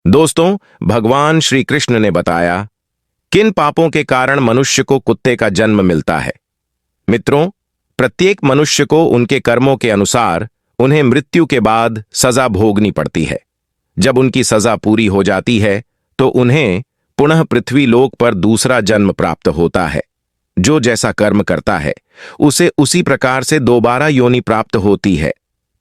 दोस्तों, भगवान श्री कृष्ण ने बताया किन पापों के कारण मनुष्य को कुत्ते का जन्म मिलता है। मित्रों, प्रत्येक मनुष्य को उनके कर्मों के अनुसार उन्हें मृत्यु के बाद सजा भोगनी पड़ती है। जब उनकी सजा पूरी हो जाती है तो उन्हें पुनः पृथ्वी लोक पर दूसरा जन्म प्राप्त होता है। जो जैसा कर्म करता है उसे उसी प्रकार से दोबारा योनि प्राप्त होती है।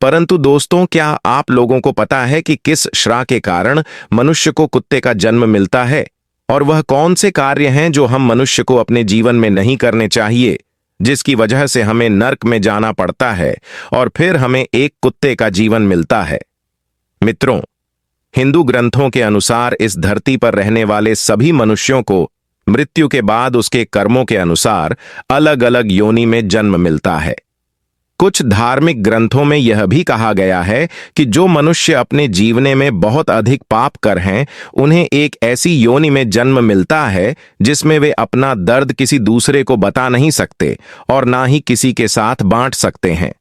परंतु दोस्तों, क्या आप लोगों को पता है कि किस श्राप के कारण मनुष्य को कुत्ते का जन्म मिलता है? और वह कौन से कार्य हैं जो हम मनुष्य को अपने जीवन में नहीं करने चाहिए, जिसकी वजह से हमें नर्क में जाना पड़ता है और फिर हमें एक कुत्ते का जीवन मिलता है? मित्रों, हिंदू ग्रंथों के अनुसार इस धरती पर रहने वाले सभी मनुष्यों को मृत्यु के बाद उसके कर्मों के अनुसार अलग अलग योनि में जन्म मिलता है। कुछ धार्मिक ग्रंथों में यह भी कहा गया है कि जो मनुष्य अपने जीवने में बहुत अधिक पाप कर हैं, उन्हें एक ऐसी योनि में जन्म मिलता है जिसमें वे अपना दर्द किसी दूसरे को बता नहीं सकते और ना ही किसी के साथ बांट सकते हैं।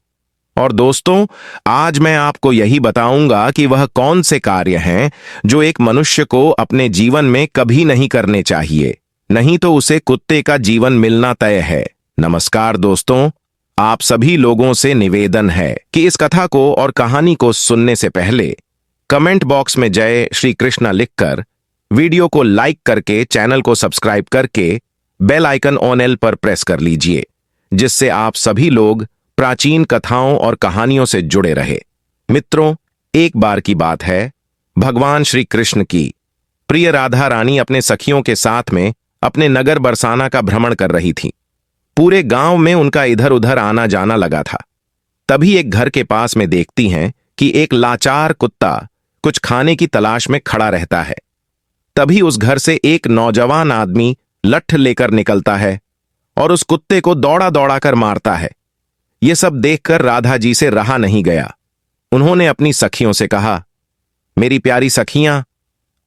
और दोस्तों, आज मैं आपको यही बताऊंगा कि वह कौन से कार्य हैं जो एक मनुष्य को अपने जीवन में कभी नहीं करने चाहिए, नहीं तो उसे कुत्ते का जीवन मिलना तय है। नमस्कार दोस्तों, आप सभी लोगों से निवेदन है कि इस कथा को और कहानी को सुनने से पहले कमेंट बॉक्स में जय श्री कृष्णा लिखकर, वीडियो को लाइक करके, चैनल को सब्सक्राइब करके बेल आइकन ऑन एल पर प्रेस कर लीजिए, जिससे आप सभी लोग प्राचीन कथाओं और कहानियों से जुड़े रहे। मित्रों, एक बार की बात है, भगवान श्री कृष्ण की प्रिय राधा रानी अपने सखियों के साथ में अपने नगर बरसाना का भ्रमण कर रही थी। पूरे गांव में उनका इधर उधर आना जाना लगा था। तभी एक घर के पास में देखती हैं कि एक लाचार कुत्ता कुछ खाने की तलाश में खड़ा रहता है। तभी उस घर से एक नौजवान आदमी लठ लेकर निकलता है और उस कुत्ते को दौड़ा दौड़ा कर मारता है। यह सब देखकर राधा जी से रहा नहीं गया। उन्होंने अपनी सखियों से कहा, मेरी प्यारी सखियां,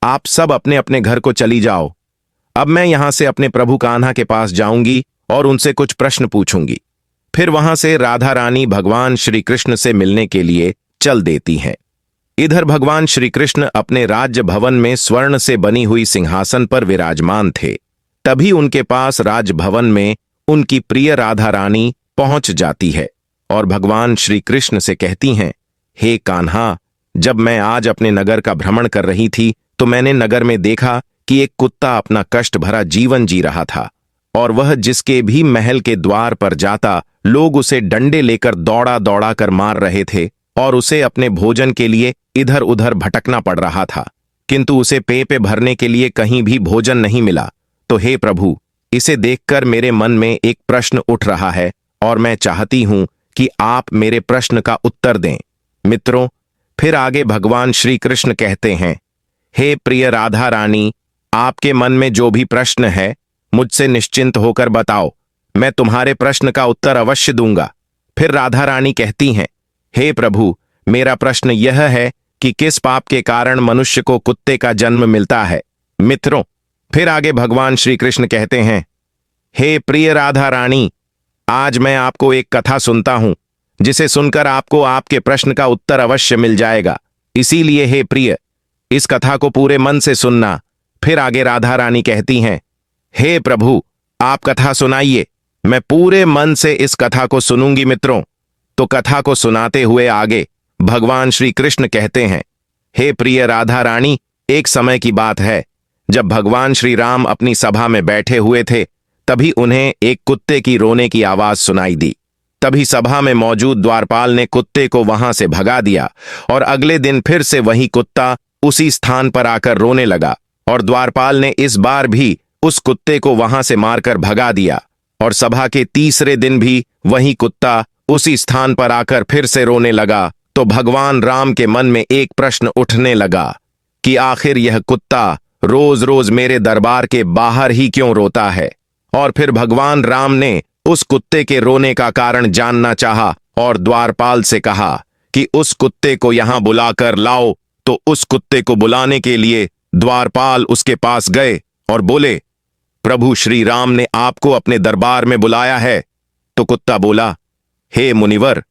आप सब अपने अपने घर को चली जाओ। अब मैं यहां से अपने प्रभु कान्हा के पास जाऊंगी और उनसे कुछ प्रश्न पूछूंगी। फिर वहां से राधा रानी भगवान श्री कृष्ण से मिलने के लिए चल देती हैं। इधर भगवान श्री कृष्ण अपने राज्य भवन में स्वर्ण से बनी हुई सिंहासन पर विराजमान थे। तभी उनके पास राजभवन में उनकी प्रिय राधा रानी पहुंच जाती है और भगवान श्री कृष्ण से कहती हैं, हे कान्हा, जब मैं आज अपने नगर का भ्रमण कर रही थी तो मैंने नगर में देखा कि एक कुत्ता अपना कष्ट भरा जीवन जी रहा था और वह जिसके भी महल के द्वार पर जाता, लोग उसे डंडे लेकर दौड़ा दौड़ा कर मार रहे थे और उसे अपने भोजन के लिए इधर उधर भटकना पड़ रहा था, किंतु उसे पेट भरने के लिए कहीं भी भोजन नहीं मिला। तो हे प्रभु, इसे देखकर मेरे मन में एक प्रश्न उठ रहा है और मैं चाहती हूं कि आप मेरे प्रश्न का उत्तर दें। मित्रों, फिर आगे भगवान श्री कृष्ण कहते हैं, हे प्रिय राधा रानी, आपके मन में जो भी प्रश्न है मुझसे निश्चिंत होकर बताओ, मैं तुम्हारे प्रश्न का उत्तर अवश्य दूंगा। फिर राधा रानी कहती हैं, हे प्रभु, मेरा प्रश्न यह है कि किस पाप के कारण मनुष्य को कुत्ते का जन्म मिलता है। मित्रों, फिर आगे भगवान श्री कृष्ण कहते हैं, हे प्रिय राधा रानी, आज मैं आपको एक कथा सुनता हूं जिसे सुनकर आपको आपके प्रश्न का उत्तर अवश्य मिल जाएगा। इसीलिए हे प्रिय, इस कथा को पूरे मन से सुनना। फिर आगे राधा रानी कहती हैं, हे प्रभु, आप कथा सुनाइए, मैं पूरे मन से इस कथा को सुनूंगी। मित्रों, तो कथा को सुनाते हुए आगे भगवान श्री कृष्ण कहते हैं, हे प्रिय राधा रानी, एक समय की बात है, जब भगवान श्री राम अपनी सभा में बैठे हुए थे, तभी उन्हें एक कुत्ते की रोने की आवाज सुनाई दी। तभी सभा में मौजूद द्वारपाल ने कुत्ते को वहां से भगा दिया और अगले दिन फिर से वही कुत्ता उसी स्थान पर आकर रोने लगा और द्वारपाल ने इस बार भी उस कुत्ते को वहां से मारकर भगा दिया और सभा के तीसरे दिन भी वही कुत्ता उसी स्थान पर आकर फिर से रोने लगा। तो भगवान राम के मन में एक प्रश्न उठने लगा कि आखिर यह कुत्ता रोज रोज मेरे दरबार के बाहर ही क्यों रोता है। और फिर भगवान राम ने उस कुत्ते के रोने का कारण जानना चाहा और द्वारपाल से कहा कि उस कुत्ते को यहां बुलाकर लाओ। तो उस कुत्ते को बुलाने के लिए द्वारपाल उसके पास गए और बोले, प्रभु श्री राम ने आपको अपने दरबार में बुलाया है। तो कुत्ता बोला, हे मुनिवर,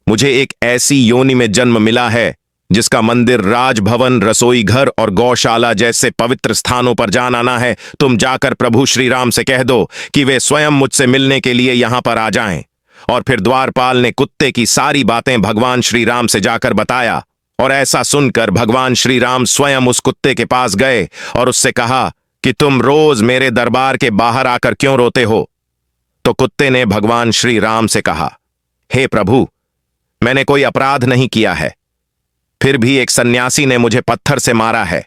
मुझे एक ऐसी योनि में जन्म मिला है जिसका मंदिर, राजभवन, रसोई घर और गौशाला जैसे पवित्र स्थानों पर जाना आना है, तुम जाकर प्रभु श्री राम से कह दो कि वे स्वयं मुझसे मिलने के लिए यहां पर आ जाएं। और फिर द्वारपाल ने कुत्ते की सारी बातें भगवान श्री राम से जाकर बताया, और ऐसा सुनकर भगवान श्री राम स्वयं उस कुत्ते के पास गए और उससे कहा कि तुम रोज मेरे दरबार के बाहर आकर क्यों रोते हो? तो कुत्ते ने भगवान श्री राम से कहा, हे प्रभु, मैंने कोई अपराध नहीं किया है, फिर भी एक सन्यासी ने मुझे पत्थर से मारा है,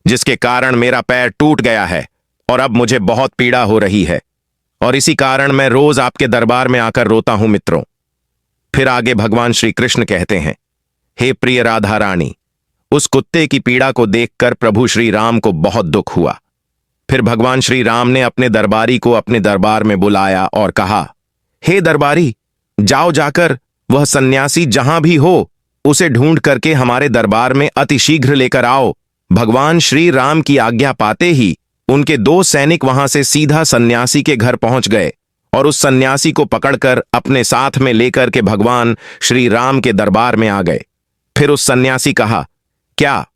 जिसके कारण मेरा पैर टूट गया है और अब मुझे बहुत पीड़ा हो रही है, और इसी कारण मैं रोज आपके दरबार में आकर रोता हूं मित्रों। फिर आगे भगवान श्री कृष्ण कहते हैं, हे प्रिय राधा रानी, उस कुत्ते की पीड़ा को देखकर प्रभु श्री राम को बहुत दुख हुआ। फिर भगवान श्री राम ने अपने दरबारी को अपने दरबार में बुलाया और कहा, हे दरबारी, जाओ जाकर वह सन्यासी जहां भी हो उसे ढूंढ करके हमारे दरबार में अतिशीघ्र लेकर आओ। भगवान श्री राम की आज्ञा पाते ही उनके 2 सैनिक वहां से सीधा सन्यासी के घर पहुंच गए और उस सन्यासी को पकड़कर अपने साथ में लेकर के भगवान श्री राम के दरबार में आ गए। फिर उस सन्यासी कहा, क्या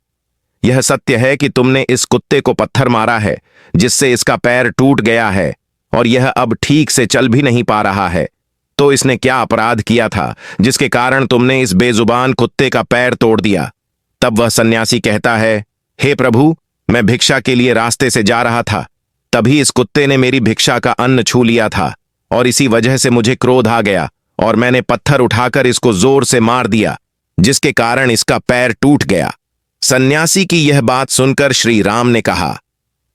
यह सत्य है कि तुमने इस कुत्ते को पत्थर मारा है, जिससे इसका पैर टूट गया है और यह अब ठीक से चल भी नहीं पा रहा है? तो इसने क्या अपराध किया था जिसके कारण तुमने इस बेजुबान कुत्ते का पैर तोड़ दिया? तब वह सन्यासी कहता है, हे प्रभु, मैं भिक्षा के लिए रास्ते से जा रहा था, तभी इस कुत्ते ने मेरी भिक्षा का अन्न छू लिया था और इसी वजह से मुझे क्रोध आ गया और मैंने पत्थर उठाकर इसको जोर से मार दिया, जिसके कारण इसका पैर टूट गया। सन्यासी की यह बात सुनकर श्री राम ने कहा,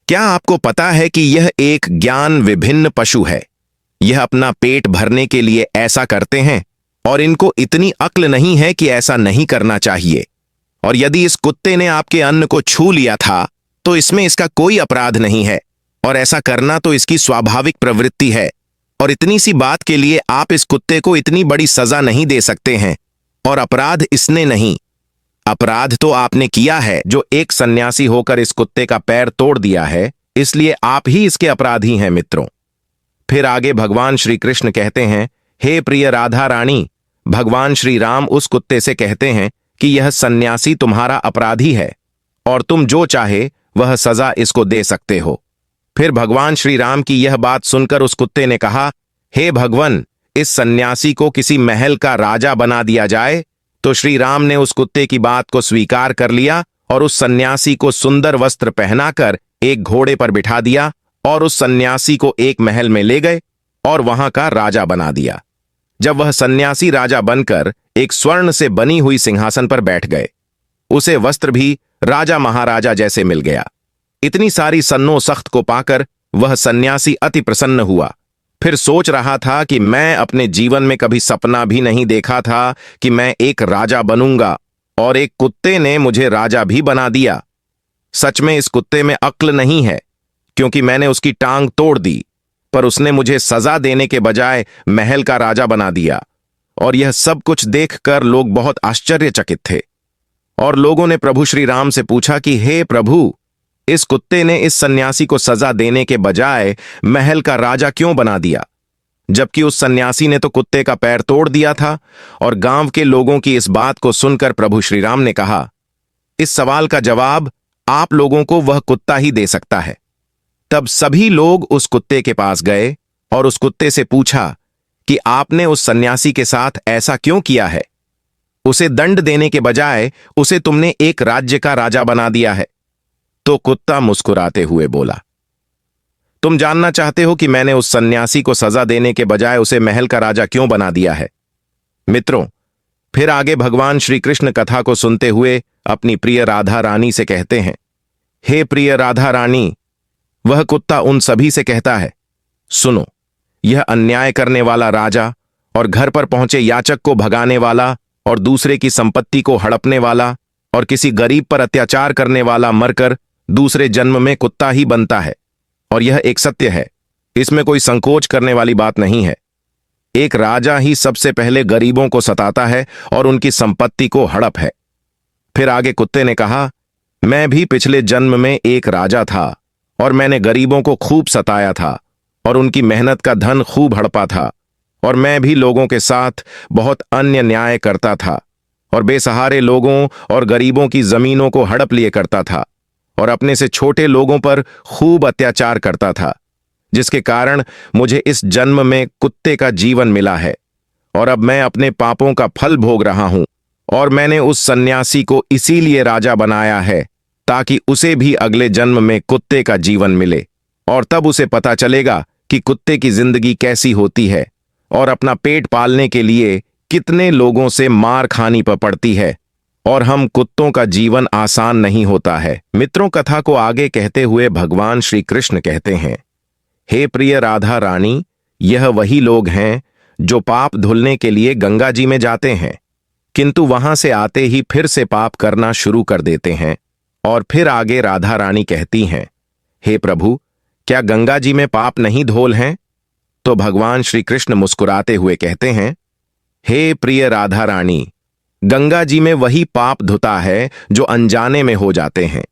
क्या आपको पता है कि यह एक ज्ञान विभिन्न पशु है? यह अपना पेट भरने के लिए ऐसा करते हैं और इनको इतनी अक्ल नहीं है कि ऐसा नहीं करना चाहिए। और यदि इस कुत्ते ने आपके अन्न को छू लिया था तो इसमें इसका कोई अपराध नहीं है और ऐसा करना तो इसकी स्वाभाविक प्रवृत्ति है, और इतनी सी बात के लिए आप इस कुत्ते को इतनी बड़ी सजा नहीं दे सकते हैं। और अपराध इसने नहीं, अपराध तो आपने किया है जो एक सन्यासी होकर इस कुत्ते का पैर तोड़ दिया है, इसलिए आप ही इसके अपराधी हैं मित्रों। फिर आगे भगवान श्री कृष्ण कहते हैं, हे प्रिय राधा रानी, भगवान श्री राम उस कुत्ते से कहते हैं कि यह सन्यासी तुम्हारा अपराधी है और तुम जो चाहे वह सजा इसको दे सकते हो। फिर भगवान श्री राम की यह बात सुनकर उस कुत्ते ने कहा, हे भगवन, इस सन्यासी को किसी महल का राजा बना दिया जाए। तो श्री राम ने उस कुत्ते की बात को स्वीकार कर लिया और उस सन्यासी को सुंदर वस्त्र पहनाकर एक घोड़े पर बिठा दिया और उस सन्यासी को एक महल में ले गए और वहां का राजा बना दिया। जब वह सन्यासी राजा बनकर एक स्वर्ण से बनी हुई सिंहासन पर बैठ गए, उसे वस्त्र भी राजा महाराजा जैसे मिल गया। इतनी सारी सन्नो सख्त को पाकर वह सन्यासी अति प्रसन्न हुआ। फिर सोच रहा था कि मैं अपने जीवन में कभी सपना भी नहीं देखा था कि मैं एक राजा बनूंगा, और एक कुत्ते ने मुझे राजा भी बना दिया। सच में इस कुत्ते में अक्ल नहीं है, क्योंकि मैंने उसकी टांग तोड़ दी, पर उसने मुझे सजा देने के बजाय महल का राजा बना दिया। और यह सब कुछ देखकर लोग बहुत आश्चर्यचकित थे, और लोगों ने प्रभु श्री राम से पूछा कि हे प्रभु, इस कुत्ते ने इस सन्यासी को सजा देने के बजाय महल का राजा क्यों बना दिया, जबकि उस सन्यासी ने तो कुत्ते का पैर तोड़ दिया था। और गांव के लोगों की इस बात को सुनकर प्रभु श्री राम ने कहा, इस सवाल का जवाब आप लोगों को वह कुत्ता ही दे सकता है। तब सभी लोग उस कुत्ते के पास गए और उस कुत्ते से पूछा कि आपने उस सन्यासी के साथ ऐसा क्यों किया है? उसे दंड देने के बजाय उसे तुमने एक राज्य का राजा बना दिया है। तो कुत्ता मुस्कुराते हुए बोला, तुम जानना चाहते हो कि मैंने उस सन्यासी को सजा देने के बजाय उसे महल का राजा क्यों बना दिया है? मित्रों, फिर आगे भगवान श्री कृष्ण कथा को सुनते हुए अपनी प्रिय राधा रानी से कहते हैं, हे प्रिय राधा रानी, वह कुत्ता उन सभी से कहता है, सुनो, यह अन्याय करने वाला राजा और घर पर पहुंचे याचक को भगाने वाला और दूसरे की संपत्ति को हड़पने वाला और किसी गरीब पर अत्याचार करने वाला मरकर दूसरे जन्म में कुत्ता ही बनता है। और यह एक सत्य है, इसमें कोई संकोच करने वाली बात नहीं है। एक राजा ही सबसे पहले गरीबों को सताता है और उनकी संपत्ति को हड़प है। फिर आगे कुत्ते ने कहा, मैं भी पिछले जन्म में एक राजा था और मैंने गरीबों को खूब सताया था और उनकी मेहनत का धन खूब हड़पा था, और मैं भी लोगों के साथ बहुत अन्य न्याय करता था। और बेसहारे लोगों और गरीबों की जमीनों को हड़प लिए करता था और अपने से छोटे लोगों पर खूब अत्याचार करता था, जिसके कारण मुझे इस जन्म में कुत्ते का जीवन मिला है और अब मैं अपने पापों का फल भोग रहा हूं। और मैंने उस सन्यासी को इसीलिए राजा बनाया है ताकि उसे भी अगले जन्म में कुत्ते का जीवन मिले और तब उसे पता चलेगा कि कुत्ते की जिंदगी कैसी होती है और अपना पेट पालने के लिए कितने लोगों से मार खानी पड़ती है और हम कुत्तों का जीवन आसान नहीं होता है। मित्रों, कथा को आगे कहते हुए भगवान श्री कृष्ण कहते हैं, हे प्रिय राधा रानी, यह वही लोग हैं जो पाप धुलने के लिए गंगा जी में जाते हैं, किंतु वहां से आते ही फिर से पाप करना शुरू कर देते हैं। और फिर आगे राधा रानी कहती हैं, हे प्रभु, क्या गंगा जी में पाप नहीं धोल हैं? तो भगवान श्री कृष्ण मुस्कुराते हुए कहते हैं, हे प्रिय राधा रानी, गंगा जी में वही पाप धुता है जो अनजाने में हो जाते हैं।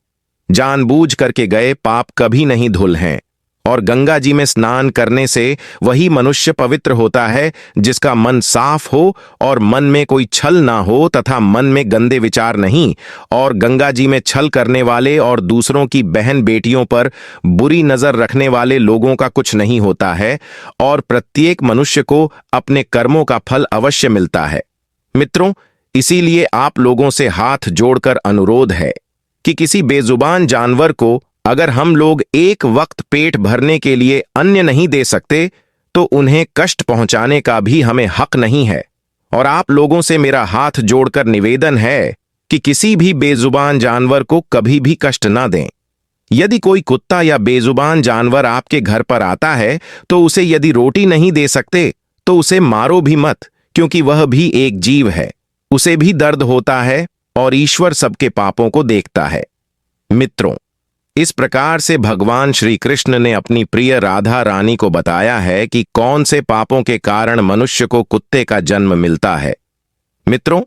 जानबूझ करके गए पाप कभी नहीं धुल हैं। और गंगा जी में स्नान करने से वही मनुष्य पवित्र होता है जिसका मन साफ हो और मन में कोई छल ना हो तथा मन में गंदे विचार नहीं। और गंगा जी में छल करने वाले और दूसरों की बहन बेटियों पर बुरी नजर रखने वाले लोगों का कुछ नहीं होता है और प्रत्येक मनुष्य को अपने कर्मों का फल अवश्य मिलता है। मित्रों, इसीलिए आप लोगों से हाथ जोड़कर अनुरोध है कि किसी बेजुबान जानवर को अगर हम लोग एक वक्त पेट भरने के लिए अन्न नहीं दे सकते तो उन्हें कष्ट पहुंचाने का भी हमें हक नहीं है। और आप लोगों से मेरा हाथ जोड़कर निवेदन है कि किसी भी बेजुबान जानवर को कभी भी कष्ट ना दें। यदि कोई कुत्ता या बेजुबान जानवर आपके घर पर आता है तो उसे यदि रोटी नहीं दे सकते तो उसे मारो भी मत, क्योंकि वह भी एक जीव है, उसे भी दर्द होता है और ईश्वर सबके पापों को देखता है। मित्रों, इस प्रकार से भगवान श्री कृष्ण ने अपनी प्रिय राधा रानी को बताया है कि कौन से पापों के कारण मनुष्य को कुत्ते का जन्म मिलता है। मित्रों,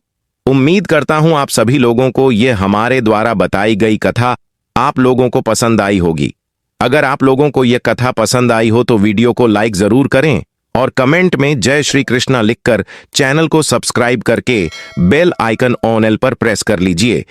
उम्मीद करता हूं आप सभी लोगों को यह हमारे द्वारा बताई गई कथा आप लोगों को पसंद आई होगी। अगर आप लोगों को यह कथा पसंद आई हो तो वीडियो को लाइक जरूर करें और कमेंट में जय श्री कृष्णा लिखकर चैनल को सब्सक्राइब करके बेल आइकन ऑन एल पर प्रेस कर लीजिए।